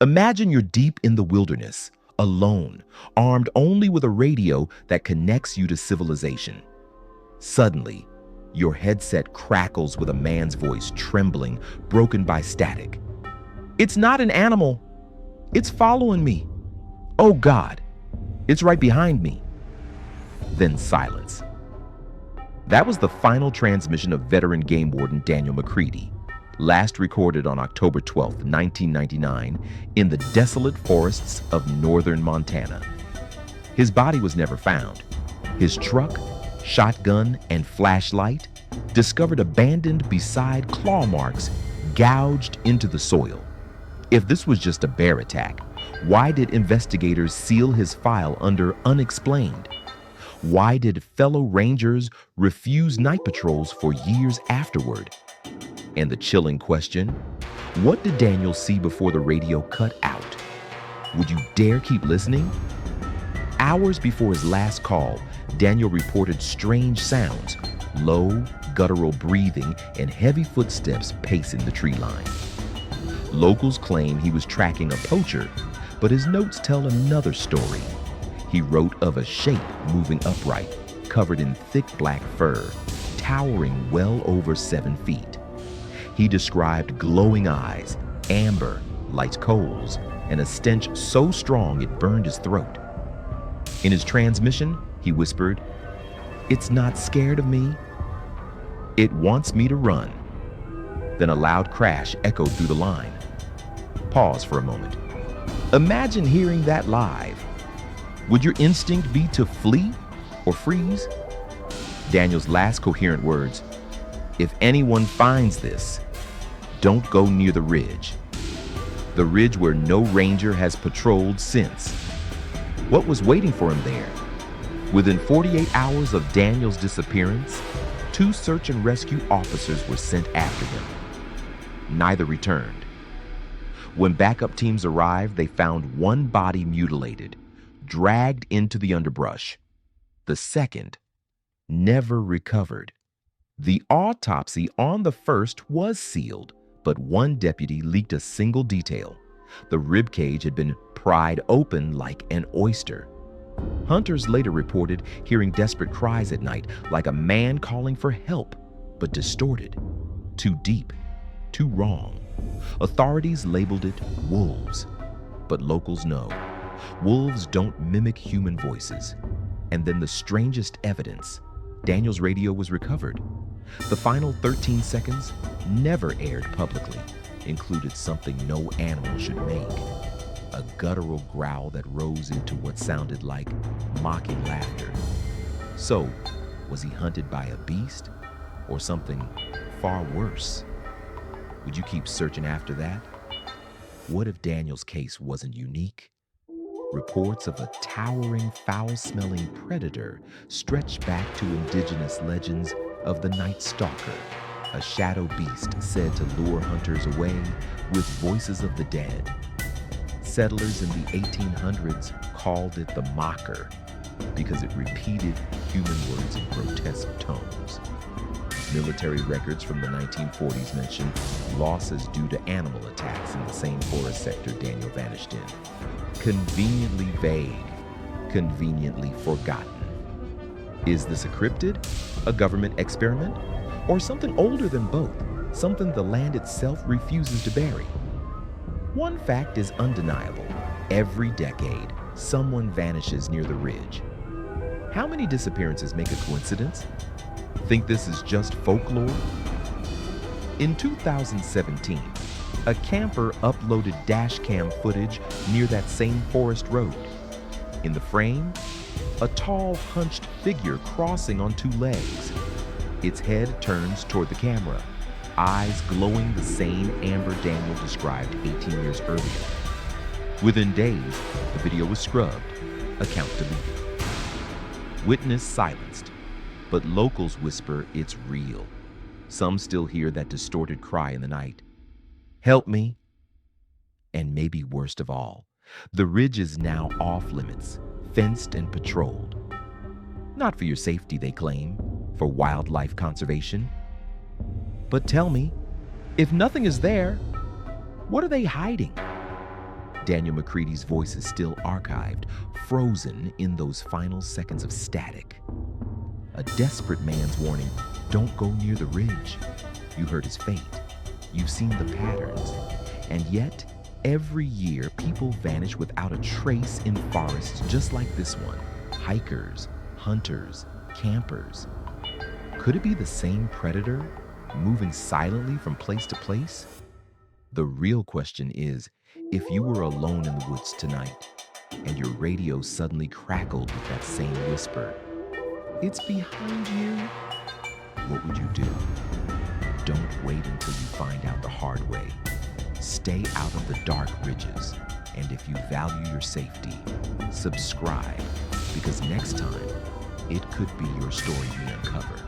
Imagine you're deep in the wilderness, alone, armed only with a radio that connects you to civilization. Suddenly, your headset crackles with a man's voice trembling, broken by static. It's not an animal. It's following me. Oh God, it's right behind me. Then silence. That was the final transmission of veteran game warden Daniel McCready, last recorded on October 12, 1999, in the desolate forests of northern Montana. His body was never found. His truck, shotgun, and flashlight discovered abandoned beside claw marks gouged into the soil. If this was just a bear attack, why did investigators seal his file under unexplained? Why did fellow rangers refuse night patrols for years afterward? And the chilling question, what did Daniel see before the radio cut out? Would you dare keep listening? Hours before his last call, Daniel reported strange sounds, low, guttural breathing, and heavy footsteps pacing the tree line. Locals claim he was tracking a poacher, but his notes tell another story. He wrote of a shape moving upright, covered in thick black fur, towering well over 7 feet. He described glowing eyes, amber, like coals, and a stench so strong it burned his throat. In his transmission, he whispered, "It's not scared of me. It wants me to run." Then a loud crash echoed through the line. Pause for a moment. Imagine hearing that live. Would your instinct be to flee or freeze? Daniel's last coherent words, "If anyone finds this, don't go near the ridge." The ridge where no ranger has patrolled since. What was waiting for him there? Within 48 hours of Daniel's disappearance, 2 search and rescue officers were sent after him. Neither returned. When backup teams arrived, they found one body mutilated, dragged into the underbrush. The second never recovered. The autopsy on the first was sealed, but one deputy leaked a single detail. The rib cage had been pried open like an oyster. Hunters later reported hearing desperate cries at night, like a man calling for help, but distorted. Too deep, too wrong. Authorities labeled it wolves, but locals know wolves don't mimic human voices. And then the strangest evidence, Daniel's radio was recovered. The final 13 seconds, never aired publicly, included something no animal should make. A guttural growl that rose into what sounded like mocking laughter. So, was he hunted by a beast or something far worse? Would you keep searching after that? What if Daniel's case wasn't unique? Reports of a towering, foul-smelling predator stretch back to indigenous legends of the Night Stalker, a shadow beast said to lure hunters away with voices of the dead. Settlers in the 1800s called it the mocker because it repeated human words in grotesque tones. Military records from the 1940s mention losses due to animal attacks in the same forest sector Daniel vanished in. Conveniently vague, conveniently forgotten. Is this a cryptid, a government experiment, or something older than both, something the land itself refuses to bury? One fact is undeniable. Every decade, someone vanishes near the ridge. How many disappearances make a coincidence? Think this is just folklore? In 2017, a camper uploaded dashcam footage near that same forest road. In the frame, a tall, hunched figure crossing on 2 legs. Its head turns toward the camera, eyes glowing the same amber Daniel described 18 years earlier. Within days, the video was scrubbed, account deleted. Witness silenced, but locals whisper it's real. Some still hear that distorted cry in the night. Help me. And maybe worst of all, the ridge is now off limits, fenced and patrolled. Not for your safety, they claim, for wildlife conservation. But tell me, if nothing is there, what are they hiding? Daniel McCready's voice is still archived, frozen in those final seconds of static. A desperate man's warning, don't go near the ridge. You heard his fate. You've seen the patterns. And yet, every year, people vanish without a trace in forests just like this one. Hikers, hunters, campers. Could it be the same predator, moving silently from place to place? The real question is, if you were alone in the woods tonight, and your radio suddenly crackled with that same whisper, "It's behind you," what would you do? Don't wait until you find out the hard way. Stay out of the dark ridges, and if you value your safety, subscribe, because next time, it could be your story we uncover.